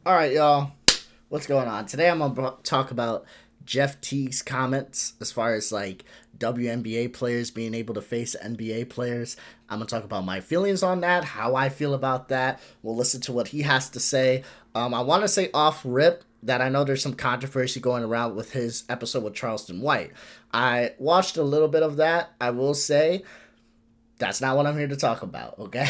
All right, y'all. What's going on? Today I'm going to talk about Jeff Teague's comments as far as like WNBA players being able to face NBA players. I'm going to talk about my feelings on that, how I feel about that. We'll listen to what he has to say. I want to say off rip that I know there's some controversy going around with his episode with Charleston White. I watched a little bit of that. I will say that's not what I'm here to talk about, okay?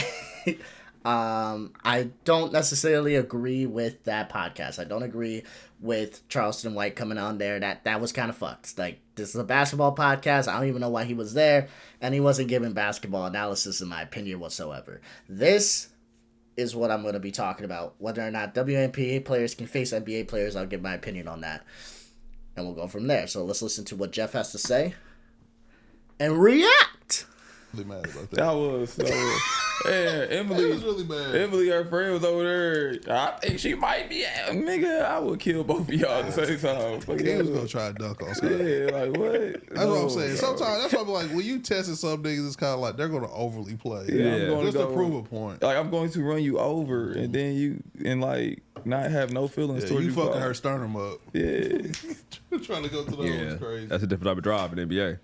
I don't necessarily agree with that podcast. I don't agree with Charleston White coming on there. That was kind of fucked. Like, this is a basketball podcast. I don't even know why he was there, and he wasn't giving basketball analysis, in my opinion, whatsoever. This is what I'm going to be talking about. Whether or not WNBA players can face NBA players, I'll give my opinion on that, and we'll go from there. So let's listen to what Jeff has to say and react. Really mad about that. I was. Man, Emily. I was really mad. Emily, her friend, was over there. I think she might be. Nigga, I would kill both of y'all at the same time. He was gonna try to dunk on something. Yeah, like what? That's what I'm saying. Sometimes that's why I'm like, when you testing some niggas, it's kind of like they're gonna overly play. Yeah, I'm going just to to prove a point. Like I'm going to run you over, and then you like not have no feelings Yeah, towards you fucking fall. her sternum up. Yeah, Trying to go to the Yeah, crazy. that's a different type of drive in NBA.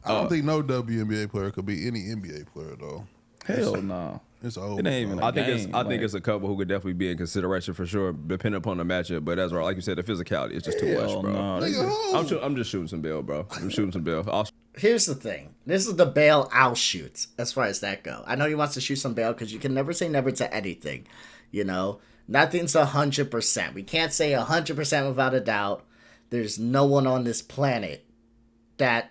I don't think no WNBA player could be any NBA player though. hell no. It's over. It ain't even. bro. a I think game, it's like- a couple who could definitely be in consideration for sure, depending upon the matchup. But that's right, like you said, the physicality is just too much, Hell bro. no. Nigga, who? I'm just shooting some bail, bro. I'm shooting some bail. Here's the thing. This is the bail I'll shoot as far as that go. I know he wants to shoot some bail because you can never say never to anything. You know, nothing's 100%. We can't say 100% without a doubt. There's no one on this planet that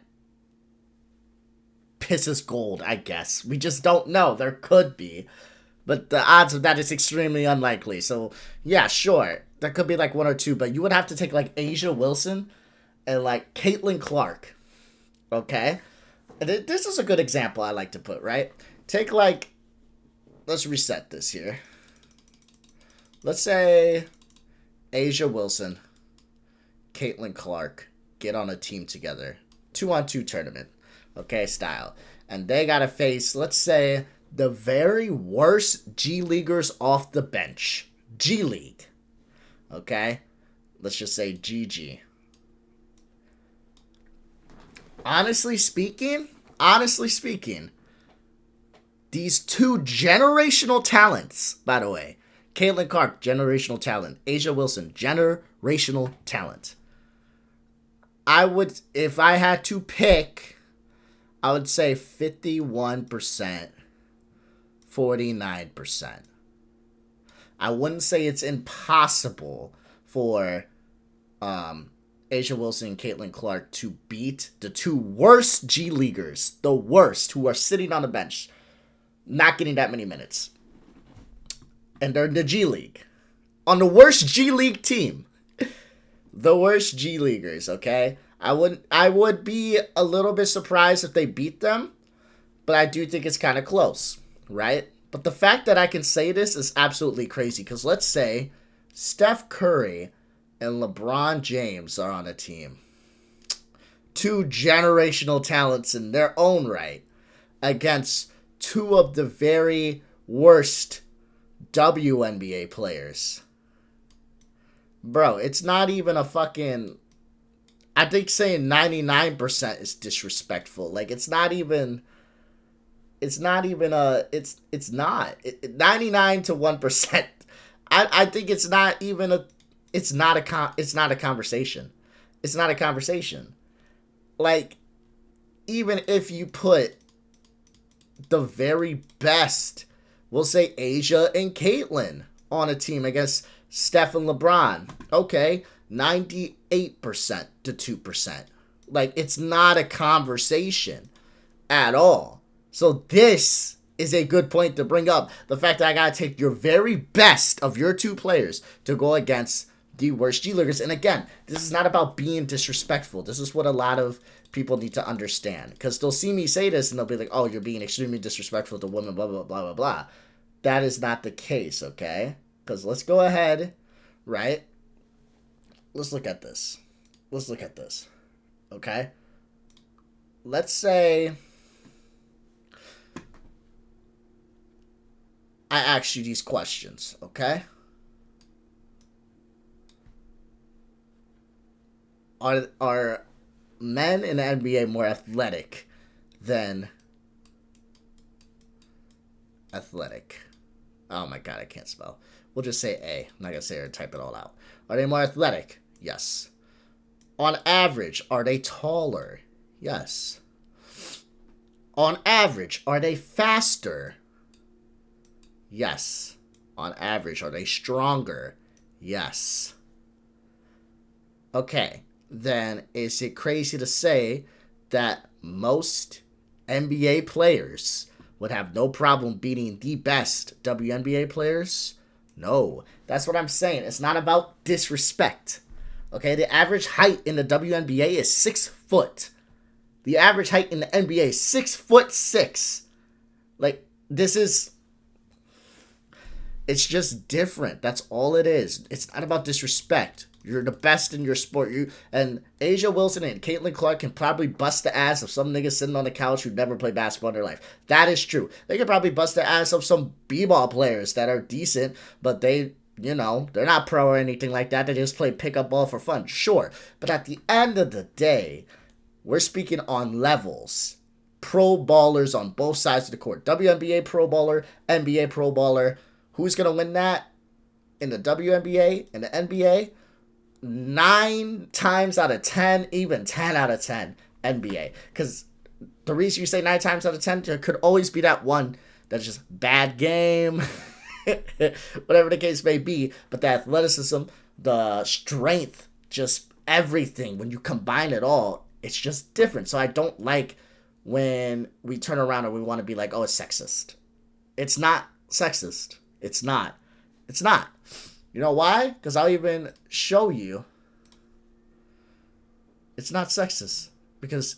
pisses gold, I guess. We just don't know. There could be. But the odds of that is extremely unlikely. So, yeah, sure. There could be like one or two. But you would have to take like Asia Wilson and like Caitlin Clark. Okay? And this is a good example I like to put, right? Take like, let's reset this here. Let's say Asia Wilson, Caitlin Clark get on a team together. 2-on-2 tournament. Okay, style. And they gotta face, let's say, the very worst G Leaguers off the bench. G League. Okay? Let's just say GG. Honestly speaking, these two generational talents, by the way. Caitlin Clark, generational talent. Asia Wilson, generational talent. I would, if I had to pick, I would say 51%, 49%. I wouldn't say it's impossible for Asia Wilson and Caitlin Clark to beat the two worst G Leaguers, the worst, who are sitting on the bench, not getting that many minutes. And they're in the G League. On the worst G League team. The worst G Leaguers, okay? I would be a little bit surprised if they beat them, but I do think it's kind of close, right? But the fact that I can say this is absolutely crazy, because let's say Steph Curry and LeBron James are on a team. Two generational talents in their own right against two of the very worst WNBA players. Bro, it's not even a fucking... I think saying 99% is disrespectful. Like, it's not even a... It's not. 99 to 1%. I think it's not even a... It's not a conversation. It's not a conversation. Like, even if you put the very best, we'll say Asia and Caitlin on a team against Steph and LeBron. Okay, 98% to 2%. Like, it's not a conversation at all. So this is a good point to bring up. The fact that I gotta take your very best of your two players to go against the worst G Leaguers. And again, this is not about being disrespectful. This is what a lot of people need to understand. Because they'll see me say this and they'll be like, oh, you're being extremely disrespectful to women, blah, blah, blah, blah, blah. That is not the case, okay? Because let's go ahead, right? Let's look at this. Okay? Let's say I ask you these questions, okay? are men in the NBA more athletic than athletic? Oh my god, I can't spell. We'll just say A. I'm not gonna say it or type it all out. Are they more athletic? Yes. On average, are they taller? Yes. On average, are they faster? Yes. On average, are they stronger? Yes. Okay, then is it crazy to say that most NBA players would have no problem beating the best WNBA players? No. That's what I'm saying. It's not about disrespect. Okay, the average height in the WNBA is 6 foot. The average height in the NBA is 6'6". Like, this is... It's just different. That's all it is. It's not about disrespect. You're the best in your sport. And Asia Wilson and Caitlin Clark can probably bust the ass of some nigga sitting on the couch who never played basketball in their life. That is true. They could probably bust the ass of some b-ball players that are decent, but they, they're not pro or anything like that. They just play pickup ball for fun. Sure. But at the end of the day, we're speaking on levels. Pro ballers on both sides of the court. WNBA pro baller, NBA pro baller. Who's going to win that in the WNBA and the NBA? 9 times out of 10, even 10 out of 10, NBA. Because the reason you say 9 times out of 10, there could always be that one that's just bad game, whatever the case may be. But the athleticism, the strength, just everything, when you combine it all, it's just different. So I don't like when we turn around and we want to be like, oh, it's sexist. It's not sexist. It's not. It's not. You know why? Because I'll even show you. It's not sexist. Because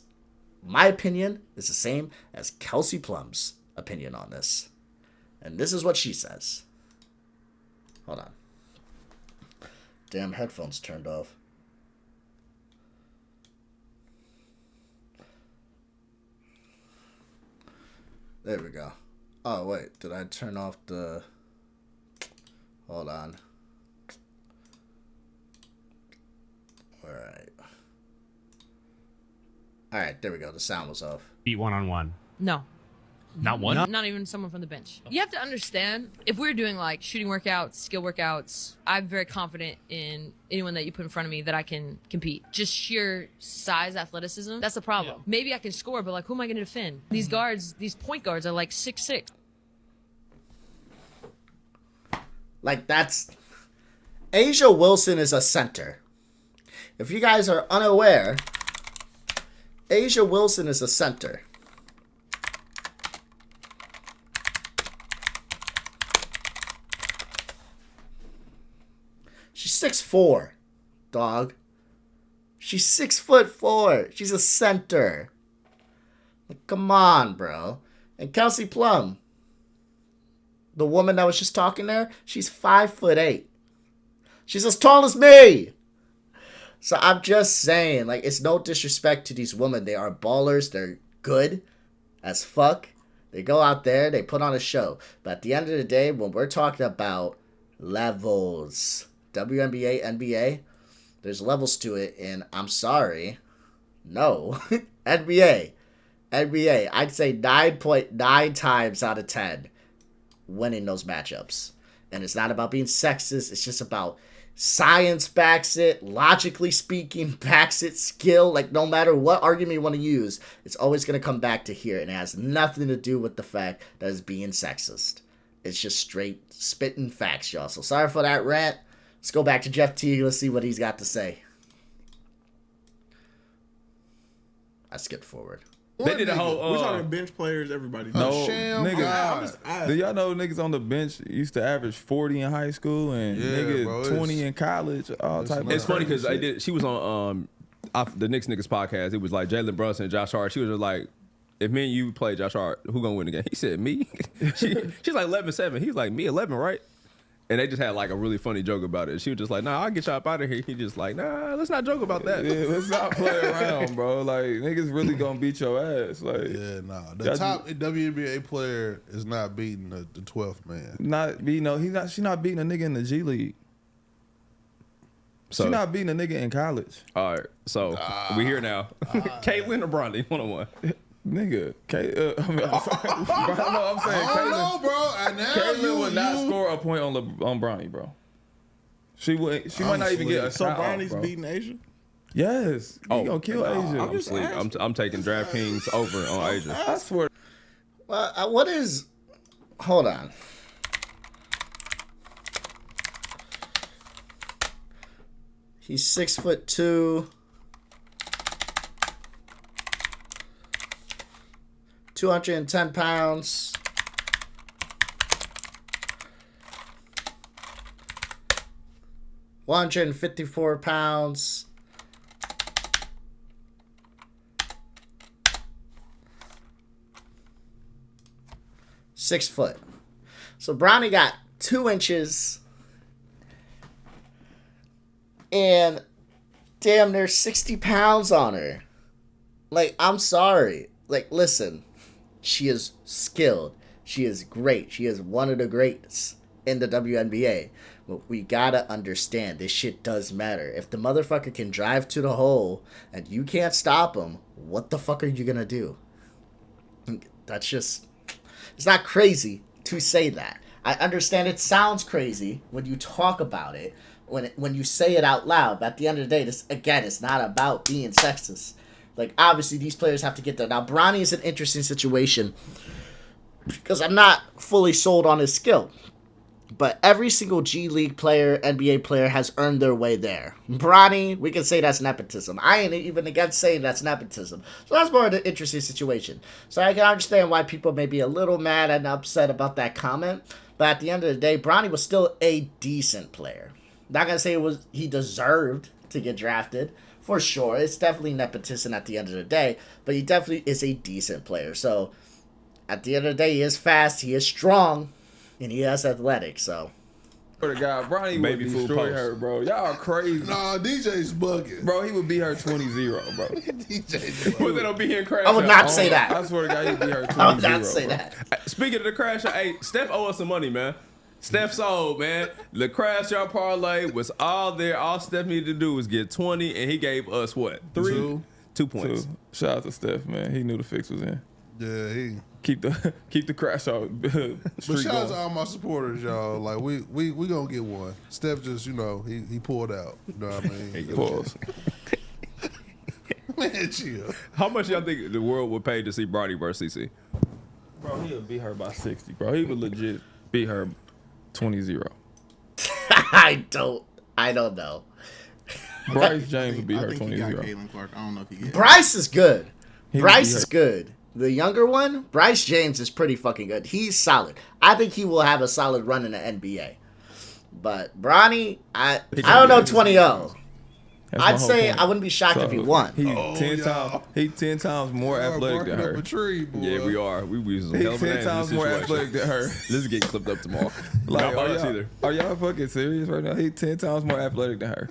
my opinion is the same as Kelsey Plum's opinion on this. And this is what she says. Hold on. Damn headphones turned off. There we go. Oh, wait. Did I turn off the... Hold on. Alright, there we go. The sound was off. Beat one-on-one. No. Not one? Not even someone from the bench. You have to understand, if we're doing like shooting workouts, skill workouts, I'm very confident in anyone that you put in front of me that I can compete. Just sheer size, athleticism, that's the problem. Yeah. Maybe I can score, but like, who am I going to defend? These guards, these point guards are like 6'6". Like, that's... Asia Wilson is a center. If you guys are unaware, Asia Wilson is a center. She's 6'4", dog. She's 6'4". She's a center. Like, come on, bro. And Kelsey Plum, the woman that was just talking there, she's 5'8". She's as tall as me. So I'm just saying, like, it's no disrespect to these women. They are ballers. They're good as fuck. They go out there. They put on a show. But at the end of the day, when we're talking about levels, WNBA, NBA, there's levels to it. And I'm sorry. No. NBA. I'd say 9.9 times out of 10 winning those matchups. And it's not about being sexist. It's just about science backs it, logically speaking, backs it, skill. Like, no matter what argument you want to use, it's always going to come back to here. And it has nothing to do with the fact that it's being sexist. It's just straight spitting facts, y'all. So sorry for that rant. Let's go back to Jeff Teague. Let's see what he's got to say. I skipped forward. They did a whole. We're talking bench players, everybody. No, Sham nigga. Do y'all know niggas on the bench used to average 40 in high school and nigga 20 in college? All type. It's funny because I did. She was on the Knicks Niggas podcast. It was like Jalen Brunson and Josh Hart. She was just like, if me and you play Josh Hart, who gonna win again? He said me. She's like 11-7. He's like me 11, right? And they just had like a really funny joke about it. She was just like, nah, I'll get y'all up out of here. He just like, nah, let's not joke about that. Yeah, let's not play around, bro. Like, niggas really gonna beat your ass. Like, yeah, nah. The top WNBA player is not beating the 12th man. Not beating she's not beating a nigga in the G League. She not beating a nigga in college. All right, so we here now. Caitlyn or Bronny, 1-on-1. Nigga, I'm saying I don't know, bro. Caitlyn would not score a point on Bronny, bro. She would. She might not even get a So shot. Bronny's bro. beating Asia? Yes. He gonna kill Asia. I'm asleep. I'm taking DraftKings over on Asia. I swear. Well, what is? Hold on. He's 6'2", 210 pounds. £154. Six foot. So Bronny got 2 inches and damn near 60 pounds on her. Like, I'm sorry. Like, listen, she is skilled. She is great. She is one of the greats in the WNBA. But we gotta understand, this shit does matter. If the motherfucker can drive to the hole and you can't stop him, what the fuck are you gonna do? That's just... It's not crazy to say that. I understand it sounds crazy when you talk about it, when you say it out loud. But at the end of the day, this, again, it's not about being sexist. Like, obviously, these players have to get there. Now, Bronny is an interesting situation because I'm not fully sold on his skill. But every single G League player, NBA player has earned their way there. Bronny, we can say that's nepotism. I ain't even against saying that's nepotism. So that's more of an interesting situation. So I can understand why people may be a little mad and upset about that comment. But at the end of the day, Bronny was still a decent player. Not going to say he deserved to get drafted. For sure. It's definitely nepotism at the end of the day. But he definitely is a decent player. So at the end of the day, he is fast. He is strong. And he has athletic, so. For the guy, Bronny would destroy her, bro. Y'all are crazy. Nah, DJ's bugging. Bro, he would beat her 20-0, bro. DJ's bugging. Put that on being crash. I would not say that. I swear to God, he'd beat her 20-0. I would not say bro. that. Speaking of the crash, hey, Steph owe us some money, man. Steph sold, man. The crash out parlay was all there. All Steph needed to do was get 20, and he gave us what? 2 points. Shout out to Steph, man. He knew the fix was in. Yeah, he. Keep the crash out. But shout out to all my supporters, y'all. Like we gonna get one. Steph just, he pulled out. You know what I mean? Pause. Man, chill. How much y'all think the world would pay to see Bronny versus CC? Bro, he would beat her by 60, bro. He would legit beat her 20-0. I don't know. Bryce James would beat her I think he got 20-0. Caitlin Clark. I don't know if he gets. Bryce is good. He would Bryce beat is her. good. The younger one, Bryce James, is pretty fucking good. He's solid. I think he will have a solid run in the NBA. But Bronny, I don't know 20-0. That's my I'd whole say point. I wouldn't be shocked if he won. He 10 times more athletic than Barking up her. a tree, boy. Yeah, we are. We using some He hell of a 10 names in times this more situation. athletic than her. This is getting clipped up tomorrow. Like, Not by us either. Are y'all fucking serious right now? He 10 times more athletic than her.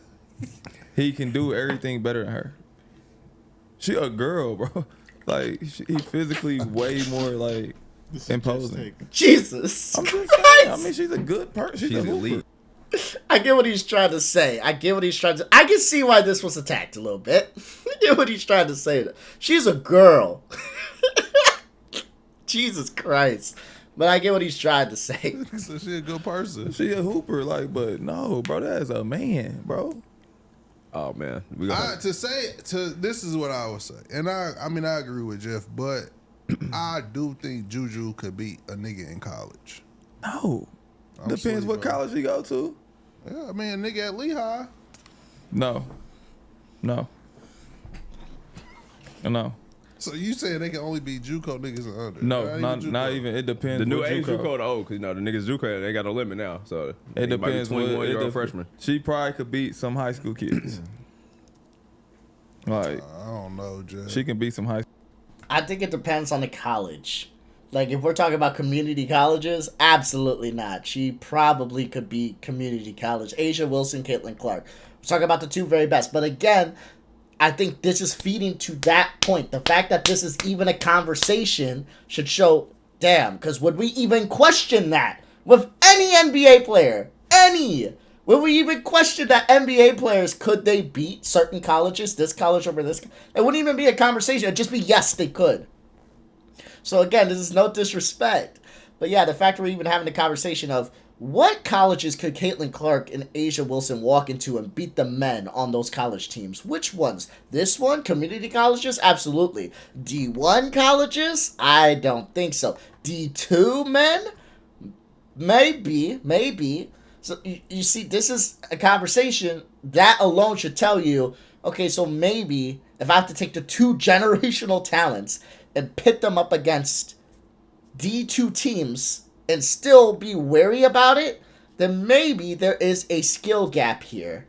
He can do everything better than her. She a girl, bro. Like, he physically way more, like, This is imposing. just take. Jesus I'm just Christ. saying. I mean, she's a good person. She's She's a hooper. elite. I get what he's trying to say. I can see why this was attacked a little bit. I get what he's trying to say. She's a girl. Jesus Christ. But I get what he's trying to say. So she a good person. She a hooper, like, but no, bro, that is a man, bro. Oh man, This is what I would say, and I agree with Jeff, but I do think Juju could beat a nigga in college. No. I'm Depends sorry, what bro. college you go to. Yeah, I mean, a nigga at Lehigh. No. So you saying they can only beat JUCO niggas and under? No, not even. It depends. the new what age JUCO. JUCO to old, because the niggas JUCO they got no limit now. So It he might be depends. 21-year-old freshman. She probably could beat some high school kids. Like, I don't know, Jeff. she can beat some high. I think it depends on the college. Like, if we're talking about community colleges, absolutely not. She probably could be community college. Asia Wilson, Caitlin Clark. We're talking about the two very best. But again, I think this is feeding to that point. The fact that this is even a conversation should show, damn, because would we even question that with any NBA player? Any? Will we even question that NBA players, could they beat certain colleges, this college over this? It wouldn't even be a conversation. It'd just be, yes, they could. So again, this is no disrespect. But yeah, the fact we're even having the conversation of what colleges could Caitlin Clark and Asia Wilson walk into and beat the men on those college teams? Which ones? This one? Community colleges? Absolutely. D1 colleges? I don't think so. D2 men? Maybe. So you see, this is a conversation that alone should tell you, okay, so maybe if I have to take the two generational talents and pit them up against D2 teams and still be wary about it, then maybe there is a skill gap here,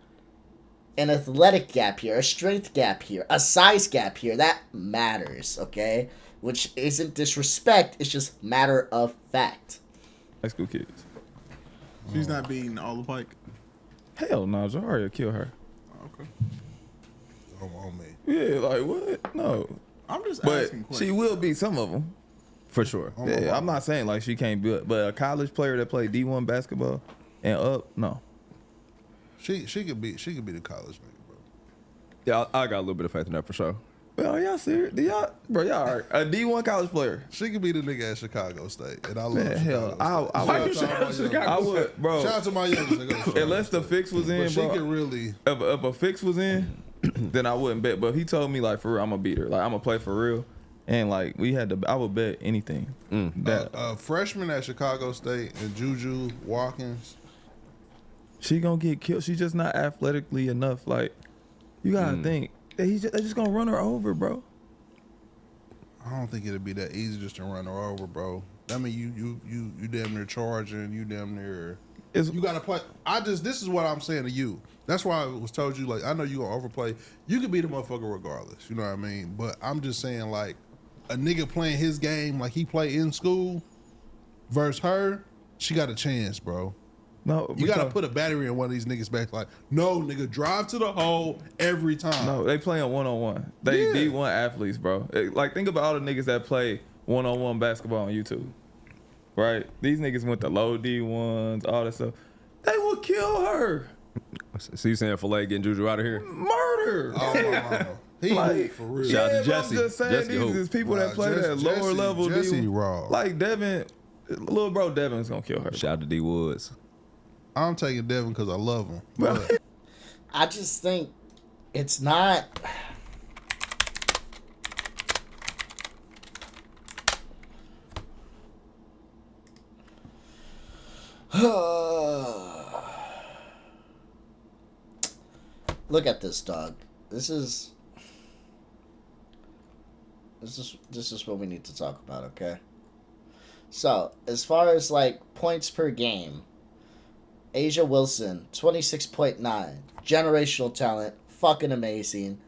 an athletic gap here, a strength gap here, a size gap here. That matters, okay? Which isn't disrespect, it's just matter of fact. High school kids. She's not beating all the Pike. Hell no, Jahari will kill her. Okay. On me. Yeah, like what? No. I'm just But asking questions. she will beat some of them. For sure. Yeah, I'm not saying like she can't do it, but a college player that played D1 basketball and up, no. She could be the college nigga, bro. Yeah, I got a little bit of faith in that for sure. Well, are y'all serious? Y'all are a D1 college player. She could be the nigga at Chicago State, and I love Man, hell, Chicago State. I would, bro. Shout out to my youngest nigga. Unless the fix was in, But she bro. could really. If a fix was in, then I wouldn't bet. But if he told me like for real, I'm gonna beat her. Like I'm gonna play for real, and like we had to, I would bet anything. That Freshman at Chicago State and Juju Watkins. she gonna get killed. She's just not athletically enough. Like you gotta think they're just gonna run her over, bro. I don't think it'd be that easy just to run her over, bro. I mean, you damn near charging. You damn near. You gotta play. This is what I'm saying to you. That's why I was told you, like, I know you gonna overplay. You can beat a motherfucker regardless. You know what I mean? But I'm just saying, like, a nigga playing his game like he play in school versus her, she got a chance, bro. No, You gotta put a battery in one of these niggas back. Like, no, nigga, drive to the hole every time. No, they playing 1-on-1. They Yeah. D1 athletes, bro. Like think about all the niggas that play 1-on-1 basketball on YouTube. Right? These niggas went to low D1s, all that stuff. They will kill her. So you saying Filet getting Juju out of here? Murder. Oh, my mama. He Like, for real. Shout out to yeah, but I'm Jesse. just saying Jesse these hoop. is people that Nah, play that lower Jesse- level Jesse D1. raw. Like Devin, little bro Devin's gonna kill her. Shout out to D Woods. I'm taking Devin because I love him. But I just think it's not. Look at this, dog. This is what we need to talk about, okay? So, as far as like points per game, Asia Wilson, 26.9. Generational talent, fucking amazing.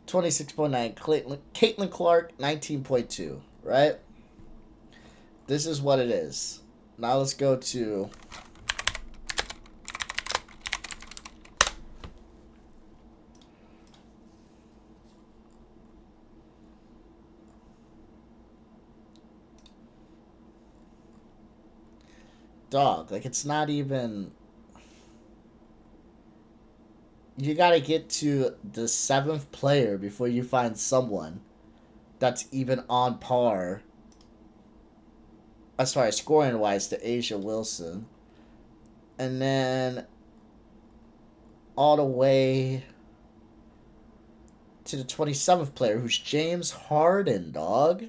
26.9. Caitlin Clark, 19.2. Right? This is what it is. Now let's go to... Dog, like it's not even... You gotta get to the 7th player before you find someone that's even on par as far as scoring wise to Asia Wilson. And then all the way to the 27th player, who's James Harden, dog.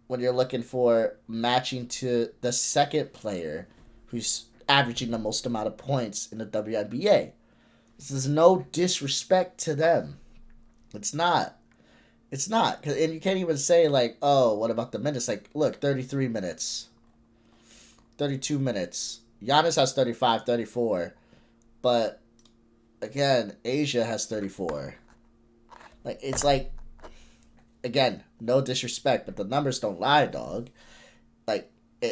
When you're looking for matching to the 2nd player who's averaging the most amount of points in the WNBA. This is no disrespect to them. It's not. It's not. And you can't even say, like, oh, what about the minutes? Like, look, 33 minutes. 32 minutes. Giannis has 35, 34. But, again, Asia has 34. Like, it's like, again, no disrespect, but the numbers don't lie, dog. Like,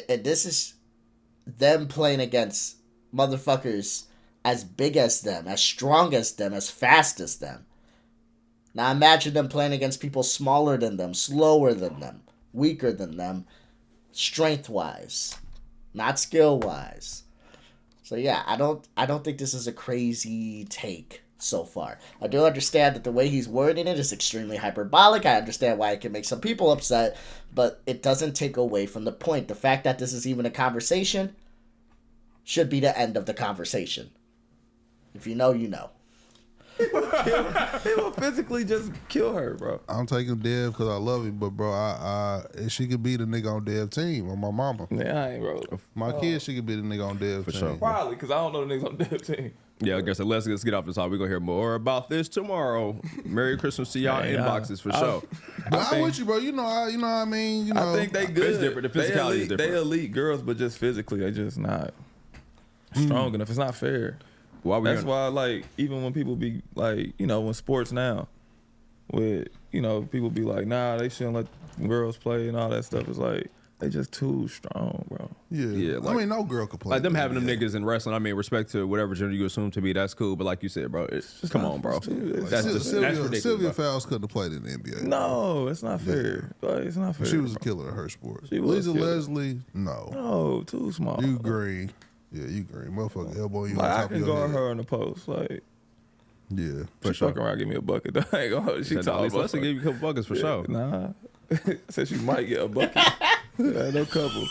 and this is them playing against motherfuckers as big as them, as strong as them, as fast as them. Now imagine them playing against people smaller than them, slower than them, weaker than them, strength-wise, not skill-wise. So yeah, I don't think this is a crazy take so far. I do understand that the way he's wording it is extremely hyperbolic. I understand why it can make some people upset, but it doesn't take away from the point. The fact that this is even a conversation should be the end of the conversation. If you know, you know. He will physically just kill her, bro. I'm taking Dev because I love him, but bro, if she could be the nigga on Dev team on my mama. Yeah, I ain't bro. My kid, she could be the nigga on Dev team. sure. Probably because I don't know the niggas on Dev team. Yeah, I guess let's get off this topic. We're going to hear more about this tomorrow. Merry Christmas to y'all inboxes for sure. But I'm with you, bro. You know what I mean? You know, I think they good. It's different. The physicality is different. They elite girls, but just physically, they just not strong enough. It's not fair. That's why, like, even when people be like, you know, when sports now, with, you know, people be like, nah, they shouldn't let girls play and all that stuff. It's like, they just too strong, bro. Yeah. Like, I mean, no girl could play. Like them having them niggas in wrestling, I mean, respect to whatever gender you assume to be, that's cool. But like you said, bro, come on, bro. That's ridiculous. Sylvia Fowles couldn't have played in the NBA. No, it's not fair. Like, it's not fair. She was a killer in her sport. Was Lisa killer. Leslie, no. No, too small. You green. Yeah, you green. Motherfucker elbow you Like, on I top can of your guard head. her in the post. Like, Yeah. she fucking around, give me a bucket. Though. I ain't gonna. She talking Let's give you a couple buckets for sure. Nah. Said she might get a bucket. No couple.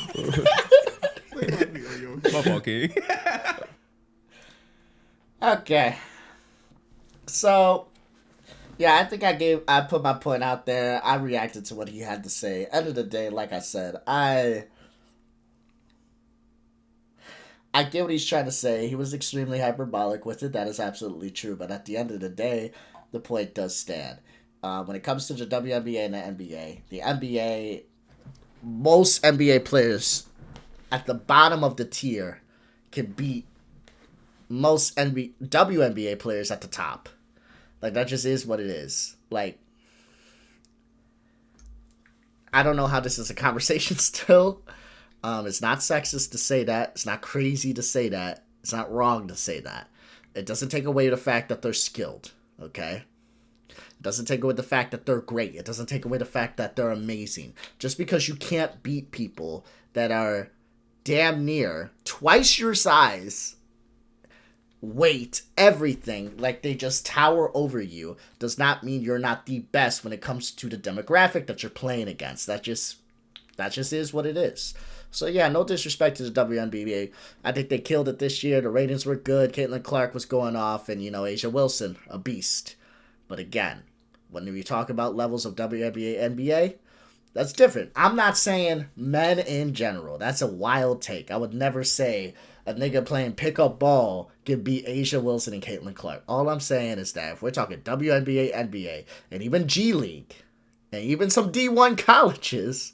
My fault, King. Okay. So, yeah, I think I put my point out there. I reacted to what he had to say. End of the day, like I said, I get what he's trying to say. He was extremely hyperbolic with it. That is absolutely true. But at the end of the day, the point does stand. When it comes to the WNBA and the NBA, most NBA players at the bottom of the tier can beat most WNBA players at the top. Like, that just is what it is. Like, I don't know how this is a conversation still. It's not sexist to say that. It's not crazy to say that. It's not wrong to say that. It doesn't take away the fact that they're skilled, okay? It doesn't take away the fact that they're great. It doesn't take away the fact that they're amazing. Just because you can't beat people that are damn near twice your size, weight, everything, like they just tower over you, does not mean you're not the best when it comes to the demographic that you're playing against. That just is what it is. So yeah, no disrespect to the WNBA. I think they killed it this year. The ratings were good. Caitlin Clark was going off, and A'ja Wilson, a beast. But again, when we talk about levels of WNBA, NBA, that's different. I'm not saying men in general. That's a wild take. I would never say a nigga playing pickup ball can beat A'ja Wilson and Caitlin Clark. All I'm saying is that if we're talking WNBA, NBA, and even G League, and even some D1 colleges,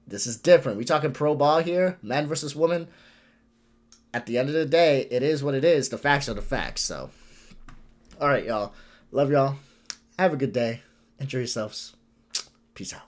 this is different. We talking pro ball here, men versus women. At the end of the day, it is what it is. The facts are the facts. So, all right, y'all. Love y'all. Have a good day. Enjoy yourselves. Peace out.